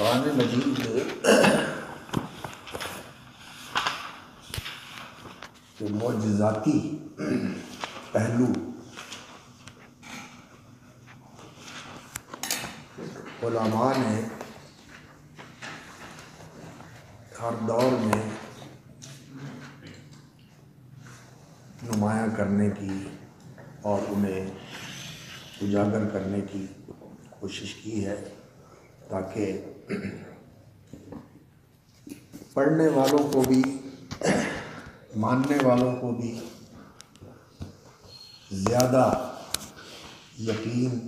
قرآن مجید کے معجزاتی پہلو علماء نے ہر دور میں نمایاں کرنے کی اور انہیں اجاگر کرنے کی کوشش کی ہے تاکہ پڑھنے والوں کو بھی ماننے والوں کو بھی زیادہ یقین،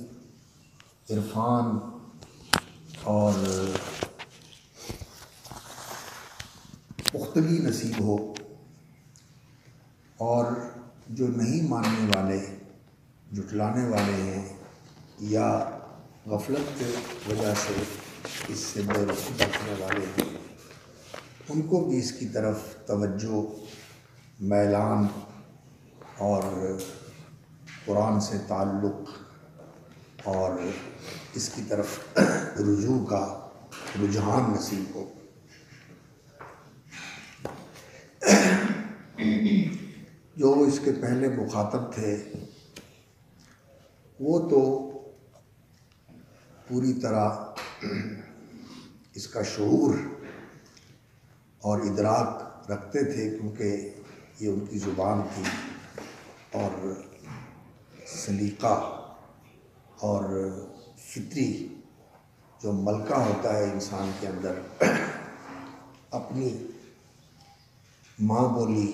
عرفان اور پختگی نصیب ہو، اور جو نہیں ماننے والے، جھٹلانے والے ہیں یا غفلت کی وجہ سے اس سے بے رخی رکھنے والے ہیں، ان کو بھی اس کی طرف توجہ، میلان اور قرآن سے تعلق اور اس کی طرف رجوع کا رجحان نصیب ہو۔ جو اس کے پہلے مخاطب تھے وہ تو پوری طرح اس کا شعور اور ادراک رکھتے تھے، کیونکہ یہ ان کی زبان تھی، اور سلیقہ اور فطری جو ملکہ ہوتا ہے انسان کے اندر، اپنی ماں بولی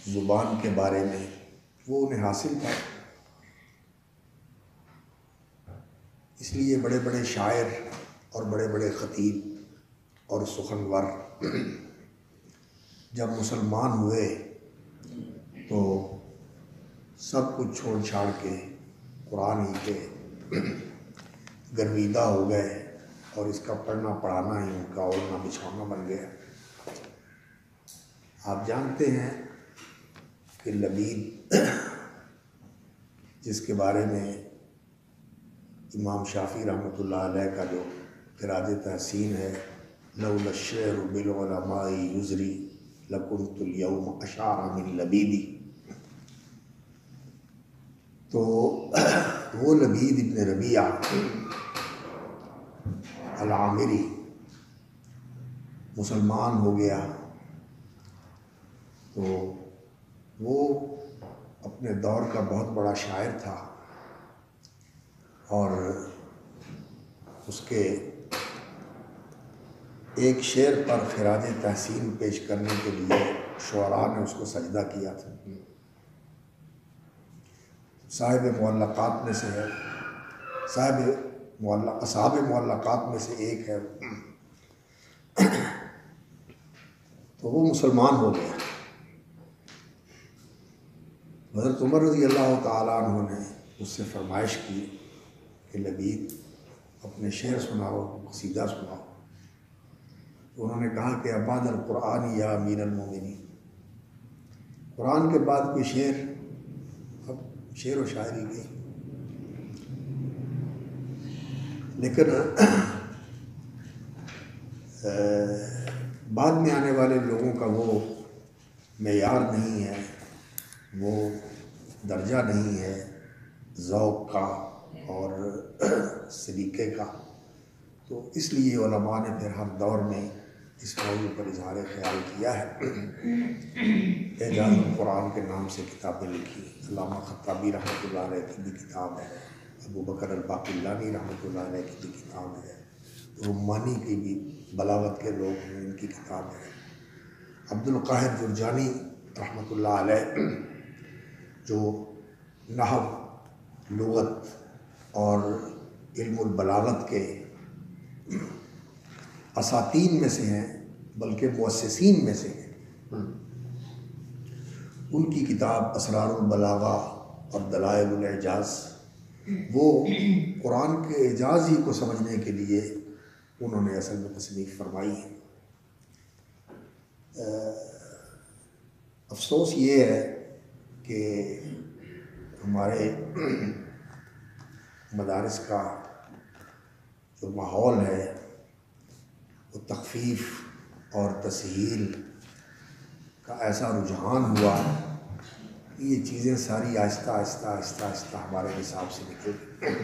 زبان کے بارے میں وہ انہیں حاصل تھا۔ اس لیے بڑے بڑے شاعر اور بڑے بڑے خطیب اور سخنور جب مسلمان ہوئے تو سب کچھ چھوڑ چھاڑ کے قرآن ہی کے گرویدہ ہو گئے، اور اس کا پڑھنا پڑھانا ہی ان کا اوڑھنا بچھونا بن گیا۔ آپ جانتے ہیں کہ لبید، جس کے بارے میں امام شافعی رحمۃ اللہ علیہ کا جو خراج تحسین ہے، لولا الشعر بالعلماء یزری لکنت اليوم اشعر من لبیدی، تو وہ لبید ابن ربیعہ العامری مسلمان ہو گیا، تو وہ اپنے دور کا بہت بڑا شاعر تھا، اور اس کے ایک شعر پر خراج تحسین پیش کرنے کے لیے شعراء نے اس کو سجدہ کیا تھا۔ صاحب معلقات میں سے ہے، اصحاب معلقات میں سے ایک ہے، تو وہ مسلمان ہو گیا۔ حضرت عمر رضی اللہ تعالیٰ عنہ نے اس سے فرمائش کی کہ لبید اپنے شعر سناؤ، قصیدہ سناؤ۔ تو انہوں نے کہا کہ ابعد القرآن یا امیر المومنین، قرآن کے بعد کوئی شعر؟ اب شعر و شاعری گئی، لیکن بعد میں آنے والے لوگوں کا وہ معیار نہیں ہے، وہ درجہ نہیں ہے ذوق کا اور سلیقے کا، تو اس لیے علماء نے پھر ہر دور میں اس موضوع پر اظہار خیال کیا ہے۔ اعجاز القرآن کے نام سے کتابیں لکھی، علامہ خطابی رحمۃ اللہ علیہ کی بھی کتاب ہے، ابو بکر الباقلانی رحمۃ اللہ علیہ کی بھی کتاب ہے، رمانی کی بھی بلاغت کے لوگ ہیں، ان کی کتاب ہے، عبد القاہر جرجانی رحمۃ اللہ علیہ جو نحو، لغت اور علم البلاغت کے اساتین میں سے ہیں، بلکہ مؤسسین میں سے ہیں، ان کی کتاب اسرار البلاغہ اور دلائل الاعجاز، وہ قرآن کے اعجاز ہی کو سمجھنے کے لیے انہوں نے اصل میں تصنیف فرمائی ہے۔ افسوس یہ ہے کہ ہمارے مدارس کا جو ماحول ہے وہ تخفیف اور تسہیل کا ایسا رجحان ہوا کہ یہ چیزیں ساری آہستہ آہستہ آہستہ آہستہ ہمارے حساب سے نکل گئی۔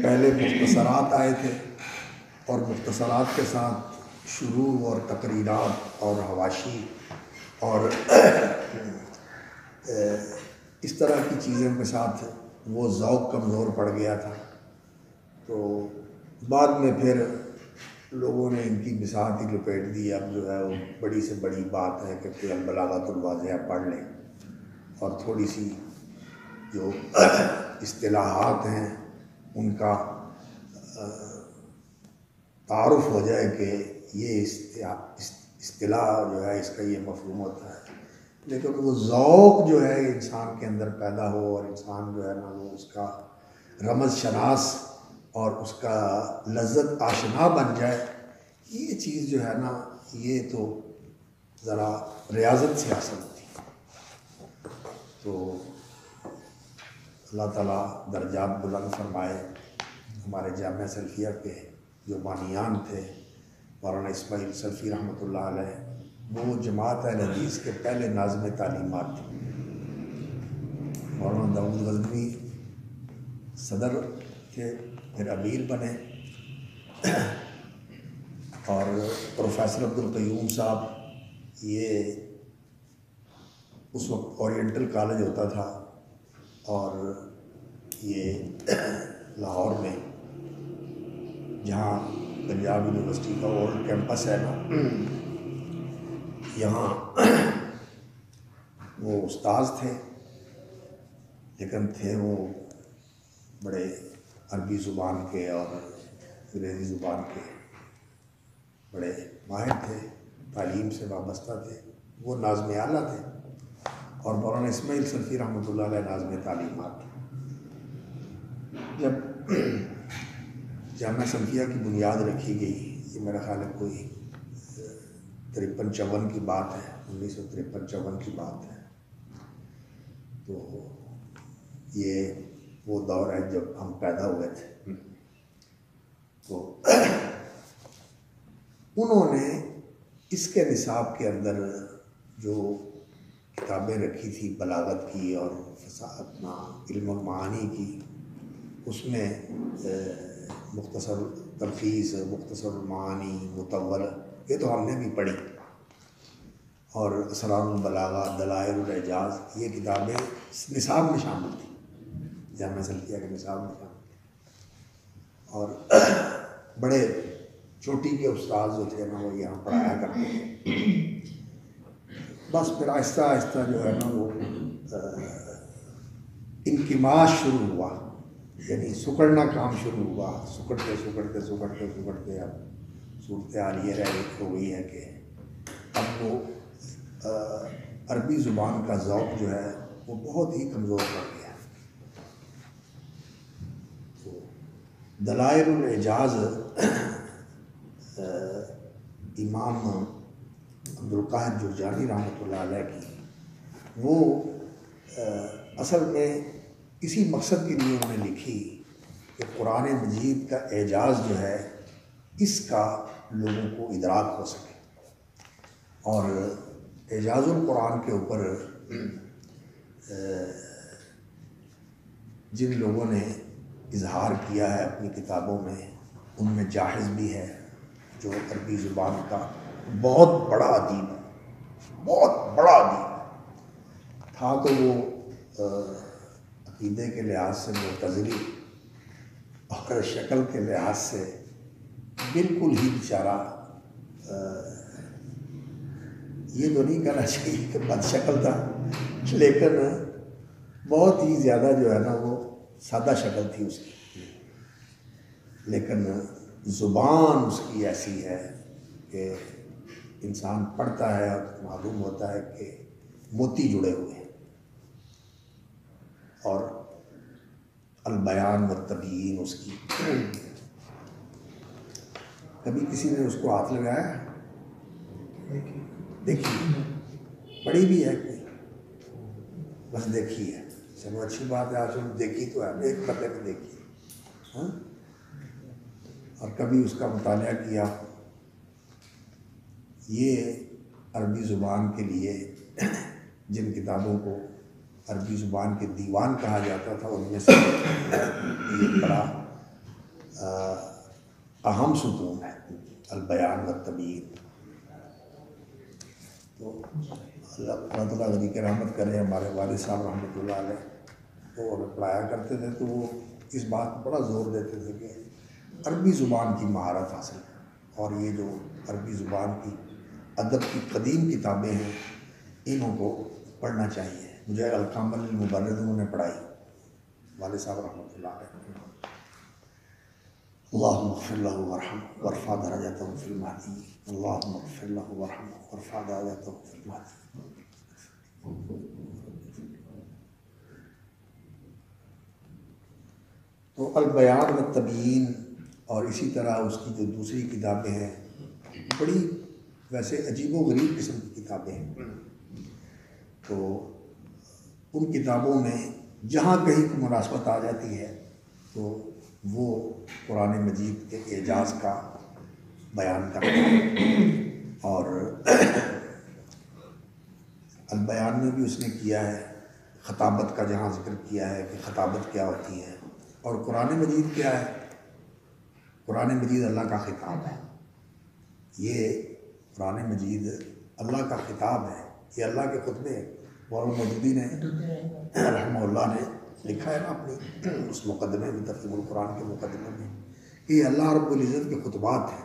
پہلے مختصرات آئے تھے اور مختصرات کے ساتھ شروع اور تقریرات اور حواشی اور اس طرح کی چیزوں کے ساتھ وہ ذوق کمزور پڑ گیا تھا۔ تو بعد میں پھر لوگوں نے ان کی بساط ہی لپیٹ دی۔ اب جو ہے وہ بڑی سے بڑی بات ہے کہ کوئی البلاغۃ الواضحہ پڑھ لیں اور تھوڑی سی جو اصطلاحات ہیں ان کا تعارف ہو جائے کہ یہ اصطلاح جو ہے اس کا یہ مفہوم ہوتا ہے، لیکن وہ ذوق جو ہے انسان کے اندر پیدا ہو اور انسان جو ہے نا وہ اس کا رمز شناس اور اس کا لذت آشنا بن جائے، یہ چیز جو ہے نا یہ تو ذرا ریاضت سے حاصل ہوتی ہے۔ تو اللہ تعالیٰ درجات بلند فرمائے۔ ہمارے جامعہ سلفیہ کے جو بانیان تھے مولانا اسماعیل سلفی رحمۃ اللہ علیہ، وہ جماعت اہل حدیث کے پہلے ناظم تعلیمات تھے۔ مولانا داؤد غزنوی صدر تھے، پھر امیر بنے، اور پروفیسر عبدالقیوم صاحب، یہ اس وقت اورینٹل کالج ہوتا تھا اور یہ لاہور میں جہاں پنجاب یونیورسٹی کا اولڈ کیمپس ہے نا، یہاں وہ استاذ تھے، لیکن تھے وہ بڑے عربی زبان کے اور انگریزی زبان کے بڑے ماہر تھے، تعلیم سے وابستہ تھے، وہ ناظم اعلیٰ تھے، اور مولانا اسماعیل سلفی رحمۃ اللہ علیہ ناظم تعلیمات تھے۔ جب جامعہ سلفیہ کی بنیاد رکھی گئی، یہ میرا خیال ہے کوئی 53-54 کی بات ہے، 1953-54 کی بات ہے، تو یہ وہ دور ہے جب ہم پیدا ہوئے تھے۔ تو انہوں نے اس کے نصاب کے اندر جو کتابیں رکھی تھی بلاغت کی اور اپنا علم المعانی کی، اس میں مختصر تلخیص، مختصر المعانی، مطول، یہ تو ہم نے بھی پڑھی، اور اسرار البلاغہ، دلائل الاعجاز، یہ کتابیں نصاب میں شامل تھیں، جامعہ سلفیہ کے نصاب میں شامل تھیں۔ اور بڑے چوٹی کے استاد جو تھے نا وہ یہاں پڑھایا کرتے تھے۔ بس پھر آہستہ آہستہ جو ہے نا وہ انکماش شروع ہوا، یعنی سکڑنا کام شروع ہوا، سکڑتے سکڑتے سکڑتے سکڑتے اب صورتحال یہ رہ ہو گئی ہے کہ اب وہ عربی زبان کا ذوق جو ہے وہ بہت ہی کمزور پڑ گیا۔ تو دلائل الاعجاز امام عبدالقاہر جرجانی رحمۃ اللہ علیہ کی، وہ اصل میں اسی مقصد کے لیے انہوں نے لکھی کہ قرآن مجید کا اعجاز جو ہے اس کا لوگوں کو ادراک ہو سکے، اور اعجاز القرآن کے اوپر جن لوگوں نے اظہار کیا ہے اپنی کتابوں میں، ان میں جاحظ بھی ہے جو عربی زبان کا بہت بڑا ادیب ہے، بہت بڑا ادیب تھا، تو وہ عقیدے کے لحاظ سے معتزلی اور شکل کے لحاظ سے بالکل ہی بیچارہ، یہ تو نہیں کہنا چاہیے کہ بد شکل تھا، لیکن بہت ہی زیادہ جو ہے نا وہ سادہ شکل تھی اس کی، لیکن زبان اس کی ایسی ہے کہ انسان پڑھتا ہے اور معلوم ہوتا ہے کہ موتی جڑے ہوئے ہیں، اور البیان والتبیین اس کی، کبھی کسی نے اس کو ہاتھ لگایا؟ دیکھی پڑھی بھی ہے کوئی؟ بس دیکھی ہے، چلو اچھی بات ہے، آج ہم دیکھی تو ہے، ایک پتے پہ دیکھی، ہاں اور کبھی اس کا مطالعہ کیا. یہ عربی زبان کے لیے جن کتابوں کو عربی زبان کے دیوان کہا جاتا تھا ان میں سے یہ بڑا اہم ستون ہے البیان والتبیین. تو اللہ تعالیٰ غنی کی رحمت کرے. ہمارے والد صاحب رحمۃ اللہ علیہ وہ پڑھایا کرتے تھے تو وہ اس بات پر بڑا زور دیتے تھے کہ عربی زبان کی مہارت حاصل کریں، اور یہ جو عربی زبان کی ادب کی قدیم کتابیں ہیں انہوں کو پڑھنا چاہیے. مجھے الکامل المبرد انہوں نے پڑھائی، والد صاحب رحمۃ اللہ علیہ. اللہم اغفر لہ وارحمہ وارفع درجتہ فی المہدیین. اللہم اغفر لہ وارحمہ وارفع درجتہ فی المہدیین. تو البیان والتبیین اور اسی طرح اس کی جو دوسری کتابیں ہیں بڑی ویسے عجیب و غریب قسم کی کتابیں ہیں. تو ان کتابوں میں جہاں کہیں کوئی مناسبت آ جاتی ہے تو وہ قرآن مجید کے اعجاز کا بیان کرتا ہے. اور البیان میں بھی اس نے کیا ہے خطابت کا، جہاں ذکر کیا ہے کہ خطابت کیا ہوتی ہے. اور قرآن مجید کیا ہے؟ قرآن مجید اللہ کا خطاب ہے. یہ قرآن مجید اللہ کا خطاب ہے. یہ اللہ کے خطبے مولانا مودودی نے رحمہ اللہ نے لکھا ہے نا اپنی اس مقدمے میں، تفہیم القرآن کے مقدمے میں، کہ یہ اللہ رب العزت کے خطبات ہیں.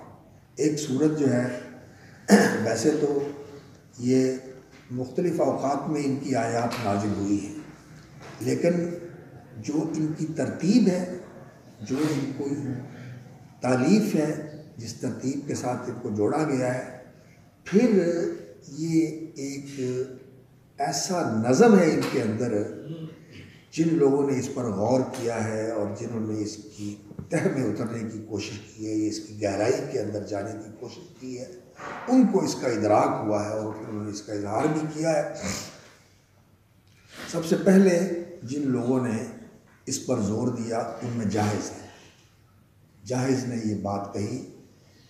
ایک سورت جو ہے ویسے تو یہ مختلف اوقات میں ان کی آیات نازل ہوئی ہیں، لیکن جو ان کی ترتیب ہے، جو ان کو تالیف ہے، جس ترتیب کے ساتھ ان کو جوڑا گیا ہے، پھر یہ ایک ایسا نظم ہے ان کے اندر. جن لوگوں نے اس پر غور کیا ہے اور جنہوں نے اس کی تہ میں اترنے کی کوشش کی ہے، اس کی گہرائی کے اندر جانے کی کوشش کی ہے، ان کو اس کا ادراک ہوا ہے اور پھر انہوں نے اس کا اظہار بھی کیا ہے. سب سے پہلے جن لوگوں نے اس پر زور دیا ان میں جاحظ ہے. جاحظ نے یہ بات کہی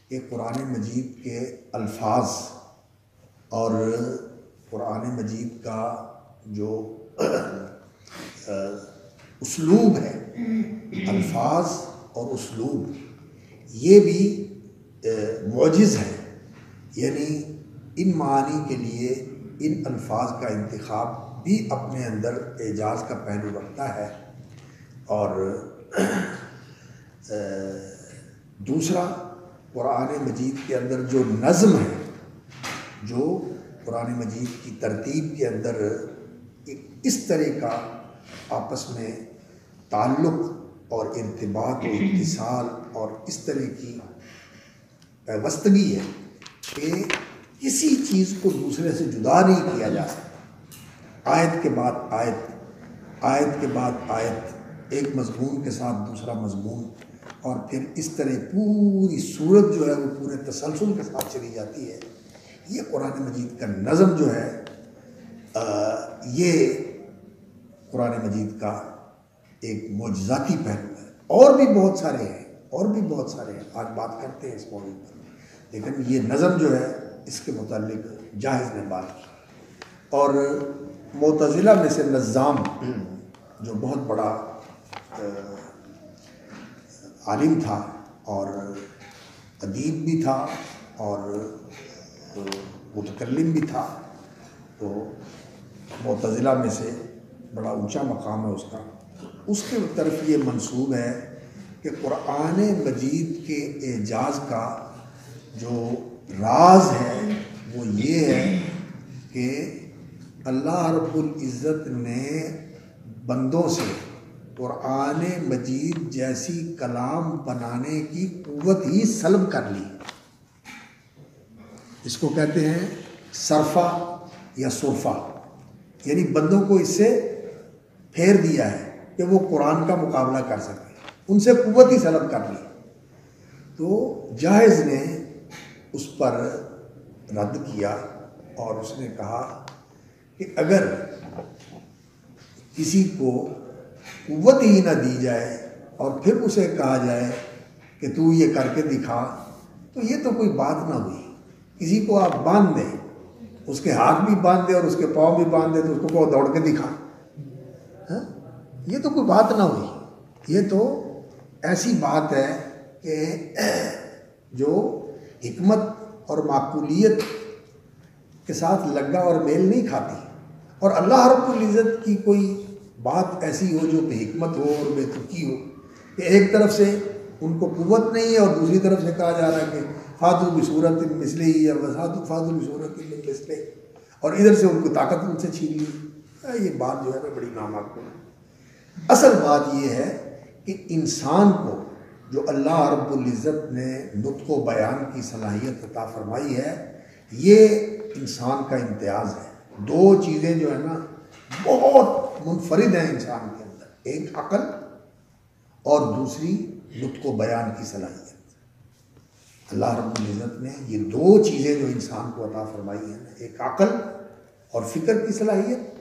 کہ قرآن مجید کے الفاظ اور قرآن مجید کا جو اسلوب ہے، الفاظ اور اسلوب، یہ بھی معجز ہے. یعنی ان معانی کے لیے ان الفاظ کا انتخاب بھی اپنے اندر اعجاز کا پہلو رکھتا ہے. اور دوسرا، قرآن مجید کے اندر جو نظم ہے، جو قرآن مجید کی ترتیب کے اندر ایک اس طرح کا آپس میں تعلق اور ارتباط و اتصال اور اس طرح کی پیوستگی ہے کہ کسی چیز کو دوسرے سے جدا نہیں کیا جا سکتا. آیت کے بعد آیت، آیت کے بعد آیت، ایک مضمون کے ساتھ دوسرا مضمون، اور پھر اس طرح پوری صورت جو ہے وہ پورے تسلسل کے ساتھ چلی جاتی ہے. یہ قرآن مجید کا نظم جو ہے یہ قرآن مجید کا ایک معجزاتی پہلو ہے. اور بھی بہت سارے ہیں، اور بھی بہت سارے ہیں، آج بات کرتے ہیں اس موضوع پر، لیکن یہ نظم جو ہے اس کے متعلق جاحظ نے بات کی. اور معتزلہ میں سے نظام جو بہت بڑا عالم تھا اور ادیب بھی تھا اور متکلم بھی تھا، تو معتزلہ میں سے بڑا اونچا مقام ہے اس کا. اس کے طرف یہ منسوب ہے کہ قرآن مجید کے اعجاز کا جو راز ہے وہ یہ ہے کہ اللہ رب العزت نے بندوں سے قرآن مجید جیسی کلام بنانے کی قوت ہی سلب کر لی. اس کو کہتے ہیں صرفہ یا صرفہ، یعنی بندوں کو اس سے پھیر دیا ہے کہ وہ قرآن کا مقابلہ کر سکے، ان سے قوت ہی سلب کر لی. تو جاحظ نے اس پر رد کیا اور اس نے کہا کہ اگر کسی کو قوت ہی نہ دی جائے اور پھر اسے کہا جائے کہ تو یہ کر کے دکھا، تو یہ تو کوئی بات نہ ہوئی. کسی کو آپ باندھ دیں، اس کے ہاتھ بھی باندھ دیں اور اس کے پاؤں بھی باندھ دیں، تو اس کو کہو دوڑ کے دکھا. یہ تو کوئی بات نہ ہوئی. یہ تو ایسی بات ہے کہ جو حکمت اور معقولیت کے ساتھ لگا اور میل نہیں کھاتی. اور اللہ رب العزت کی کوئی بات ایسی ہو جو بے حکمت ہو اور بے ترکی ہو کہ ایک طرف سے ان کو قوت نہیں ہے اور دوسری طرف سے کہا جا رہا ہے کہ فاتو بصورت مثلہ ہی یا فاتو بصورت مثلہ، اور ادھر سے ان کو طاقت ان سے چھین لی. یہ بات جو ہے نا بڑی نامعقول ہے. اصل بات یہ ہے کہ انسان کو جو اللہ رب العزت نے نطق و بیان کی صلاحیت عطا فرمائی ہے، یہ انسان کا امتیاز ہے. دو چیزیں جو ہے نا بہت منفرد ہیں انسان کے اندر، ایک عقل اور دوسری نطق و بیان کی صلاحیت. اللہ رب العزت نے یہ دو چیزیں جو انسان کو عطا فرمائی ہیں، ایک عقل اور فکر کی صلاحیت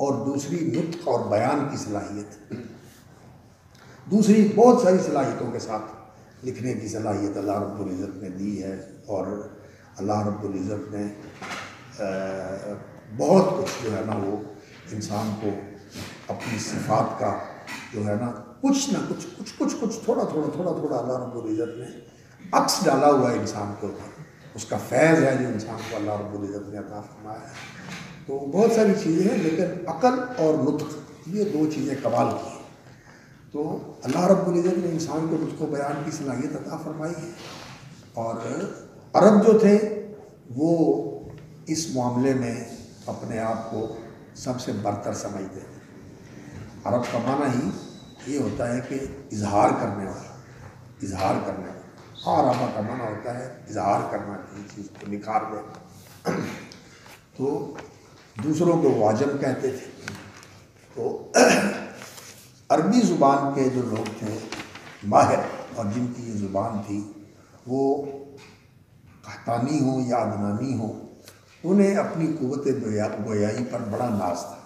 اور دوسری نطق اور بیان کی صلاحیت. دوسری بہت ساری صلاحیتوں کے ساتھ لکھنے کی صلاحیت اللہ رب العزت نے دی ہے. اور اللہ رب العزت نے بہت کچھ جو ہے نا وہ انسان کو اپنی صفات کا جو ہے نا کچھ نہ کچھ تھوڑا تھوڑا اللہ رب العزت نے عکس ڈالا ہوا ہے انسان کے اوپر. اس کا فیض ہے جو انسان کو اللہ رب العزت نے عطا فرمایا ہے. تو بہت ساری چیزیں ہیں، لیکن عقل اور نطق یہ دو چیزیں کمال کی ہیں. تو اللہ رب العزت نے انسان کو نطق و بیان کی صلاحیت عطا فرمائی ہے. اور عرب جو تھے وہ اس معاملے میں اپنے آپ کو سب سے برتر سمجھتے تھے. عرب کا معنی ہی یہ ہوتا ہے کہ اظہار کرنے والا. عربہ کا معنی ہوتا ہے اظہار کرنا، کسی چیز کو نکھار دینا. تو دوسروں کو وہ عجم کہتے تھے. تو عربی زبان کے جو لوگ تھے ماہر اور جن کی یہ زبان تھی، وہ قحطانی ہوں یا عدنانی ہوں، انہیں اپنی قوت گویائی پر بڑا ناز تھا.